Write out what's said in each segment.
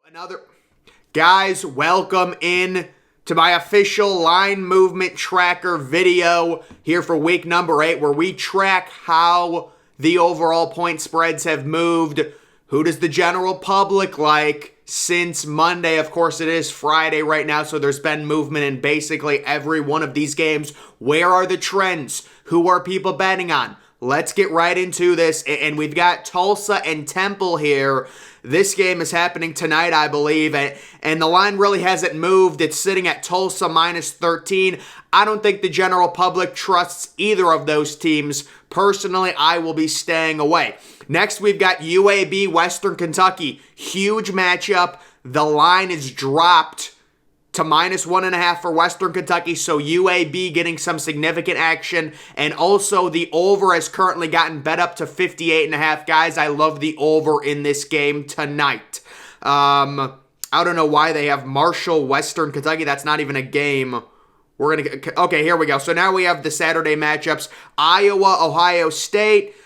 Another guys, welcome in to my official line movement tracker video here for week number 8, where we track how the overall point spreads have moved. Who does the general public like since Monday? Of course, it is Friday right now, so there's been movement in basically every one of these games. Where are the trends? Who are people betting on? Let's get right into this, and we've got Tulsa and Temple here. This game is happening tonight, I believe, and the line really hasn't moved. It's sitting at Tulsa minus 13. I don't think the general public trusts either of those teams. Personally, I will be staying away. Next, we've got UAB Western Kentucky. Huge matchup. The line is dropped to minus 1.5 for Western Kentucky, so UAB getting some significant action, and also the over has currently gotten bet up to 58.5. Guys, I love the over in this game tonight. I don't know why they have Marshall Western Kentucky. That's not even a game. Okay, here we go. So now we have the Saturday matchups. Iowa, Ohio State.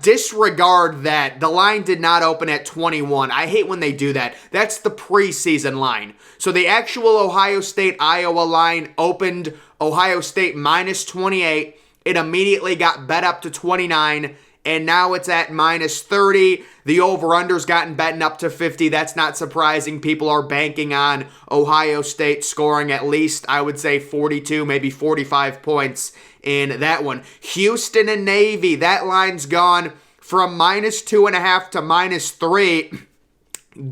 Disregard that. The line did not open at 21. I hate when they do that. That's the preseason line. So the actual Ohio State-Iowa line opened Ohio State minus 28. It immediately got bet up to 29, and now it's at minus 30. The over-under's gotten betting up to 50. That's not surprising. People are banking on Ohio State scoring at least, I would say, 42, maybe 45 points in that one. Houston and Navy, that line's gone from minus 2.5 to minus 3.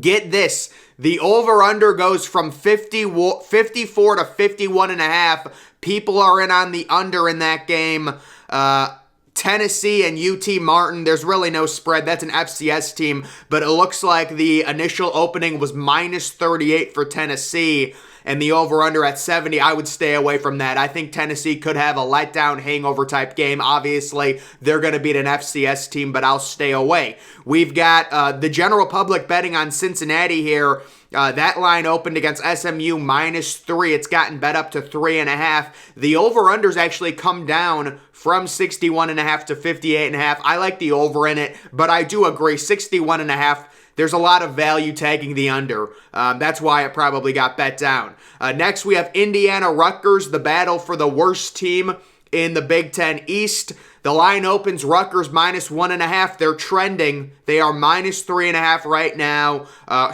Get this. The over-under goes from 54 to 51.5. People are in on the under in that game. Tennessee and UT Martin, there's really no spread. That's an FCS team, but it looks like the initial opening was minus 38 for Tennessee, and the over-under at 70. I would stay away from that. I think Tennessee could have a letdown hangover type game. Obviously, they're going to beat an FCS team, but I'll stay away. We've got the general public betting on Cincinnati here. That line opened against SMU minus 3. It's gotten bet up to 3.5. The over-under's actually come down from 61.5 to 58.5. I like the over in it, but I do agree, 61.5. There's a lot of value tagging the under. That's why it probably got bet down. Next, we have Indiana-Rutgers, the battle for the worst team in the Big Ten East. The line opens Rutgers minus 1.5. They're trending. They are minus 3.5 right now.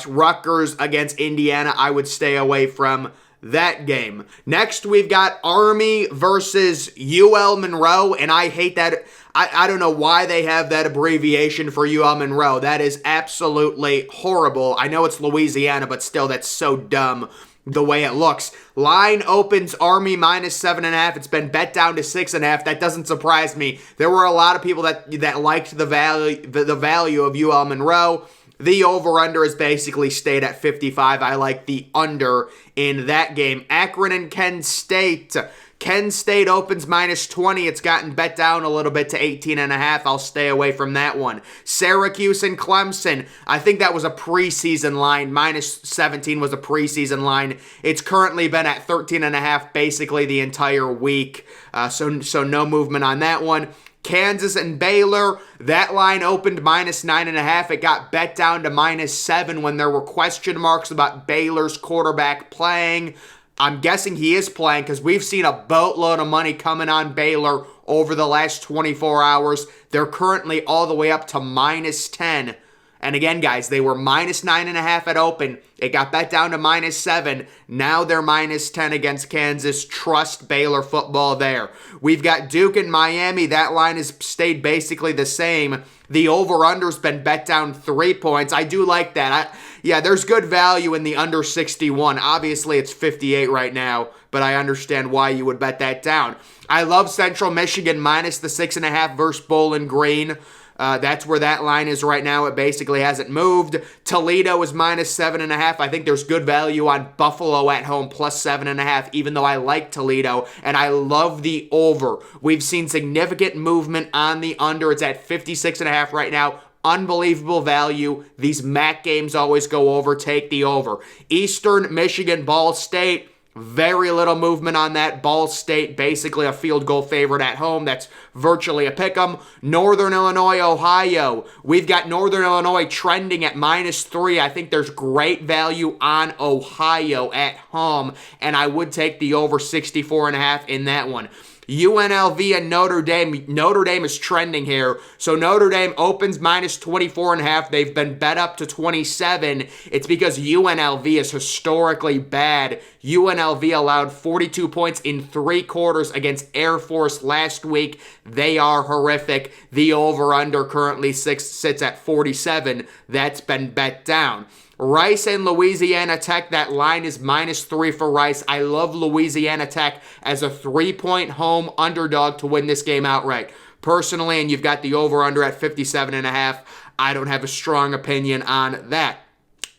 Rutgers against Indiana, I would stay away from that game. Next, we've got Army versus UL Monroe, and I hate that. I don't know why they have that abbreviation for UL Monroe. That is absolutely horrible. I know it's Louisiana, but still, that's so dumb the way it looks. Line opens Army minus 7.5. It's been bet down to 6.5. That doesn't surprise me. There were a lot of people that liked the value of UL Monroe. The over-under has basically stayed at 55. I like the under in that game. Akron and Kent State. Kent State opens minus 20. It's gotten bet down a little bit to 18.5. I'll stay away from that one. Syracuse and Clemson. I think that was a preseason line. Minus 17 was a preseason line. It's currently been at 13.5 basically the entire week. So no movement on that one. Kansas and Baylor, that line opened minus 9.5. It got bet down to minus 7 when there were question marks about Baylor's quarterback playing. I'm guessing he is playing because we've seen a boatload of money coming on Baylor over the last 24 hours. They're currently all the way up to minus 10. And again, guys, they were minus 9.5 at open. It got bet down to minus 7. Now they're minus 10 against Kansas. Trust Baylor football there. We've got Duke and Miami. That line has stayed basically the same. The over-under's been bet down 3 points. I do like that. Yeah, there's good value in the under 61. Obviously, it's 58 right now, but I understand why you would bet that down. I love Central Michigan minus the 6.5 versus Bowling Green. That's where that line is right now. It basically hasn't moved. Toledo is minus 7.5. I think there's good value on Buffalo at home plus 7.5, even though I like Toledo, and I love the over. We've seen significant movement on the under. It's at 56.5 right now. Unbelievable value. These MAC games always go over. Take the over. Eastern Michigan, Ball State. Very little movement on that. Ball State, basically a field goal favorite at home. That's virtually a pick 'em. Northern Illinois, Ohio. We've got Northern Illinois trending at -3. I think there's great value on Ohio at home, and I would take the over 64.5 in that one. UNLV and Notre Dame. Notre Dame is trending here. So Notre Dame opens -24.5. They've been bet up to 27. It's because UNLV is historically bad. UNLV allowed 42 points in 3 quarters against Air Force last week. They are horrific. The over-under currently sits at 47. That's been bet down. Rice and Louisiana Tech, that line is -3 for Rice. I love Louisiana Tech as a 3-point home underdog to win this game outright. Personally, and you've got the over-under at 57.5. I don't have a strong opinion on that.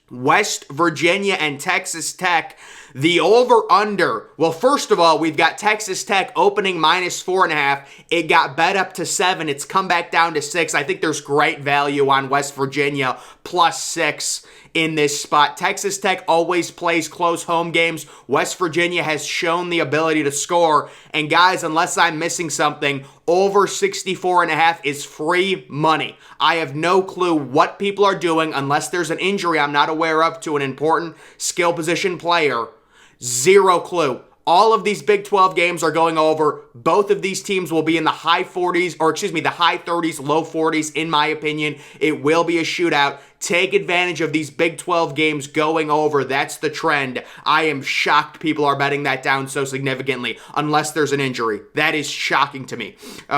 West Virginia and Texas Tech, the over-under. Well, first of all, we've got Texas Tech opening -4.5. It got bet up to 7. It's come back down to 6. I think there's great value on West Virginia +6 in this spot. Texas Tech always plays close home games. West Virginia has shown the ability to score. And guys, unless I'm missing something, over 64.5 is free money. I have no clue what people are doing unless there's an injury I'm not aware of to an important skill position player. Zero clue. All of these Big 12 games are going over. Both of these teams will be in the high 40s, or excuse me, the high 30s, low 40s, in my opinion. It will be a shootout. Take advantage of these Big 12 games going over. That's the trend. I am shocked people are betting that down so significantly, unless there's an injury. That is shocking to me.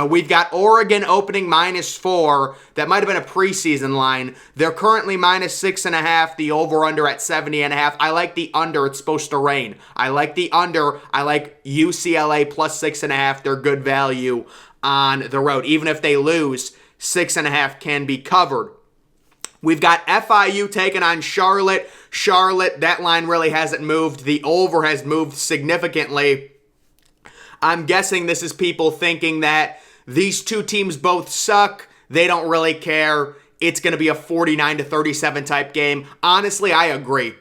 We've got Oregon opening -4. That might have been a preseason line. They're currently -6.5. The over-under at 70.5. I like the under. It's supposed to rain. I like the under. I like UCLA +6.5. They're good value on the road. Even if they lose, 6.5 can be covered. We've got FIU taking on Charlotte. Charlotte, that line really hasn't moved. The over has moved significantly. I'm guessing this is people thinking that these two teams both suck. They don't really care. It's going to be a 49-37 type game. Honestly, I agree.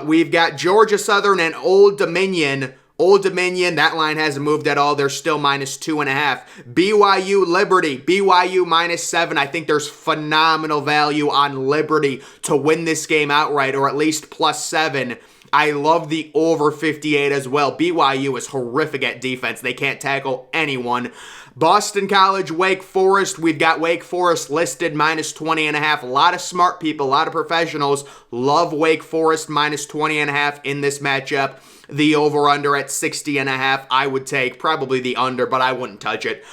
We've got Georgia Southern and Old Dominion. Old Dominion, that line hasn't moved at all. They're still -2.5. BYU Liberty, BYU -7. I think there's phenomenal value on Liberty to win this game outright, or at least +7. I love the over 58 as well. BYU is horrific at defense. They can't tackle anyone. Boston College, Wake Forest. We've got Wake Forest listed -20.5. A lot of smart people, a lot of professionals love Wake Forest -20.5 in this matchup. The over-under at 60.5. I would take probably the under, but I wouldn't touch it.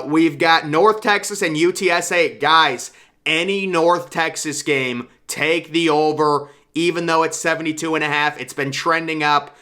We've got North Texas and UTSA. Guys, any North Texas game, take the over. Even though it's 72.5, it's been trending up.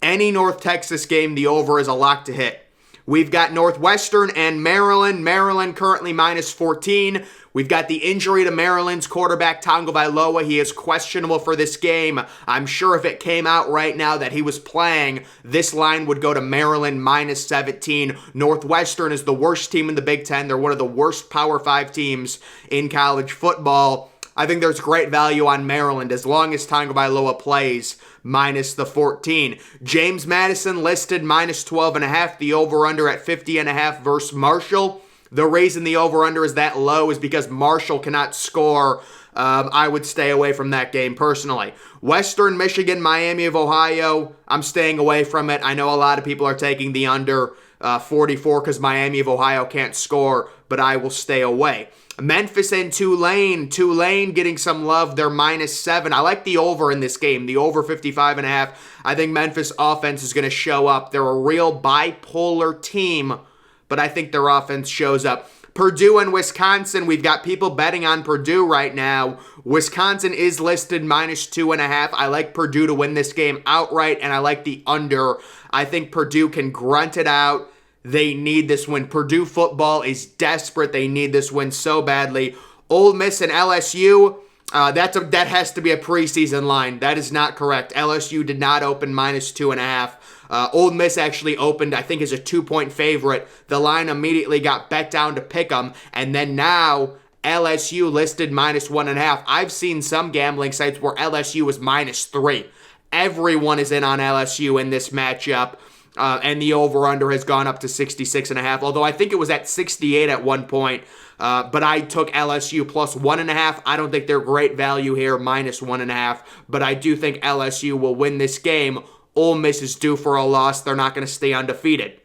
Any North Texas game, the over is a lock to hit. We've got Northwestern and Maryland. Maryland currently -14. We've got the injury to Maryland's quarterback, Tagovailoa. He is questionable for this game. I'm sure if it came out right now that he was playing, this line would go to Maryland -17. Northwestern is the worst team in the Big Ten. They're one of the worst Power 5 teams in college football. I think there's great value on Maryland as long as Tagovailoa plays, -14. James Madison listed -12.5. The over-under at 50.5 versus Marshall. The reason the over-under is that low is because Marshall cannot score. I would stay away from that game personally. Western Michigan, Miami of Ohio. I'm staying away from it. I know a lot of people are taking the under 44 because Miami of Ohio can't score, but I will stay away. Memphis and Tulane. Tulane getting some love. They're -7. I like the over in this game. The over 55.5. I think Memphis offense is going to show up. They're a real bipolar team, but I think their offense shows up. Purdue and Wisconsin. We've got people betting on Purdue right now. Wisconsin is listed -2.5. I like Purdue to win this game outright, and I like the under. I think Purdue can grunt it out. They need this win. Purdue football is desperate. They need this win so badly. Ole Miss and LSU, that has to be a preseason line. That is not correct. LSU did not open -2.5. Ole Miss actually opened, I think, as a 2-point favorite. The line immediately got bet down to pick 'em, and then now LSU listed -1.5. I've seen some gambling sites where LSU was -3. Everyone is in on LSU in this matchup. And the over-under has gone up to 66.5, although I think it was at 68 at one point. But I took LSU plus 1.5. I don't think they're great value here, minus 1.5. But I do think LSU will win this game. Ole Miss is due for a loss. They're not going to stay undefeated.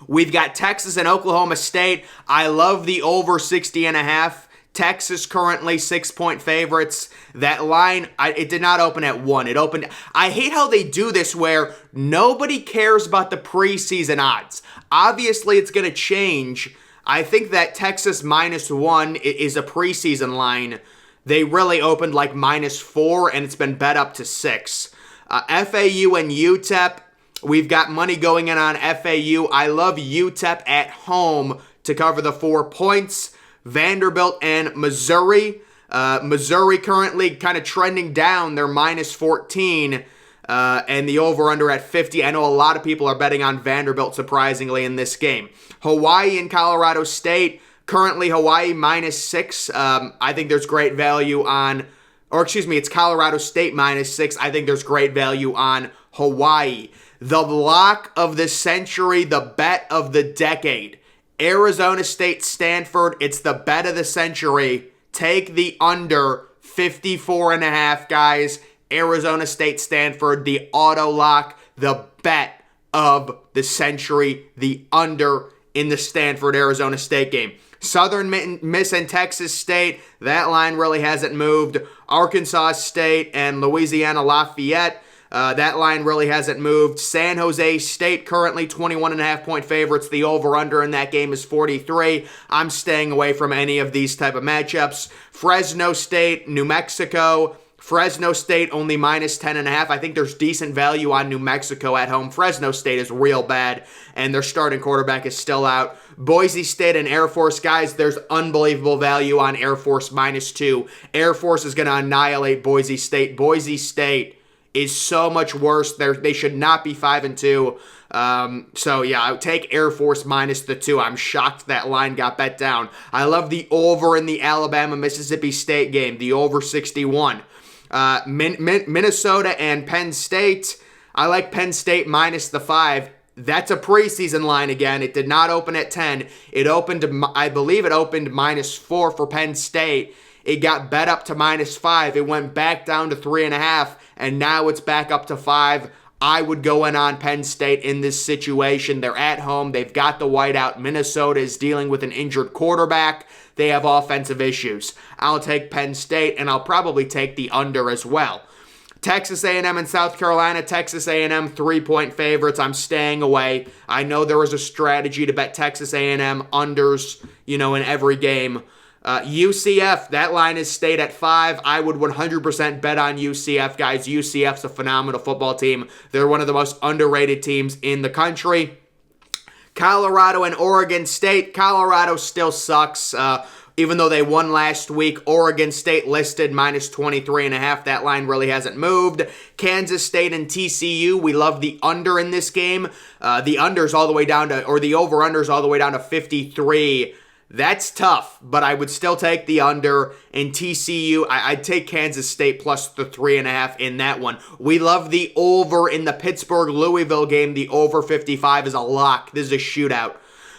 We've got Texas and Oklahoma State. I love the over 60.5. Texas currently 6-point favorites. That line, it did not open at 1. It opened. I hate how they do this where nobody cares about the preseason odds. Obviously, it's going to change. I think that Texas minus 1 is a preseason line. They really opened like minus 4, and it's been bet up to 6. FAU and UTEP. We've got money going in on FAU. I love UTEP at home to cover the 4 points. Vanderbilt and Missouri. Missouri currently kind of trending down. They're minus 14. And the over-under at 50. I know a lot of people are betting on Vanderbilt, surprisingly, in this game. Hawaii and Colorado State. Currently, Hawaii minus 6. I think there's great value on... Or, excuse me, it's Colorado State minus 6. I think there's great value on Hawaii. The lock of the century, the bet of the decade. Arizona State, Stanford, it's the bet of the century. Take the under 54.5, guys. Arizona State, Stanford, the auto lock, the bet of the century, the under in the Stanford-Arizona State game. Southern Miss and Texas State, that line really hasn't moved. Arkansas State and Louisiana Lafayette, that line really hasn't moved. San Jose State currently 21.5-point favorites. The over-under in that game is 43. I'm staying away from any of these type of matchups. Fresno State, New Mexico. Fresno State only minus 10.5. I think there's decent value on New Mexico at home. Fresno State is real bad, and their starting quarterback is still out. Boise State and Air Force, guys, there's unbelievable value on Air Force minus 2. Air Force is going to annihilate Boise State. Boise State is so much worse. They should not be 5-2. So, yeah, I would take Air Force minus the 2. I'm shocked that line got bet down. I love the over in the Alabama-Mississippi State game, the over 61. Minnesota and Penn State. I like Penn State minus the 5. That's a preseason line again. It did not open at 10. It opened, I believe it opened minus 4 for Penn State. It got bet up to minus 5. It went back down to 3.5, and now it's back up to 5. I would go in on Penn State in this situation. They're at home. They've got the whiteout. Minnesota is dealing with an injured quarterback. They have offensive issues. I'll take Penn State, and I'll probably take the under as well. Texas A&M and South Carolina. Texas A&M 3-point favorites. I'm staying away. I know there was a strategy to bet Texas A&M unders, in every game. UCF, that line is stayed at 5. I would 100% bet on UCF, guys. UCF's a phenomenal football team. They're one of the most underrated teams in the country. Colorado and Oregon State. Colorado still sucks. Even though they won last week, Oregon State listed minus 23.5. That line really hasn't moved. Kansas State and TCU. We love the under in this game. The under's all the way down to, or the over-under's all the way down to 53. That's tough, but I would still take the under. In TCU, I'd take Kansas State plus the 3.5 in that one. We love the over in the Pittsburgh-Louisville game. The over 55 is a lock. This is a shootout.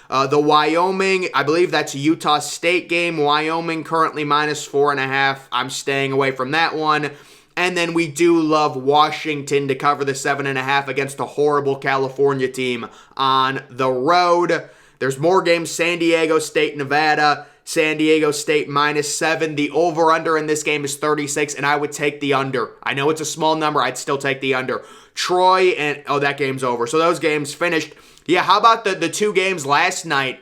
The Wyoming, I believe that's a Utah State game. Wyoming currently minus 4.5. I'm staying away from that one. And then we do love Washington to cover the 7.5 against a horrible California team on the road. There's more games. San Diego State, Nevada. San Diego State minus 7. The over-under in this game is 36, and I would take the under. I know it's a small number. I'd still take the under. Troy and... Oh, that game's over. So those games finished. Yeah, how about the 2 games last night?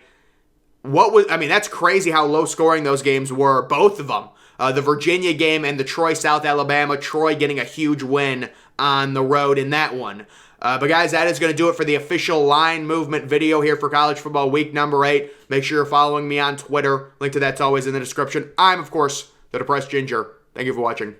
That's crazy how low-scoring those games were. Both of them. The Virginia game and the Troy-South Alabama. Troy getting a huge win on the road in that one. But guys, that is going to do it for the official line movement video here for college football week number 8. Make sure you're following me on Twitter. Link to that's always in the description. I'm, of course, the Depressed Ginger. Thank you for watching.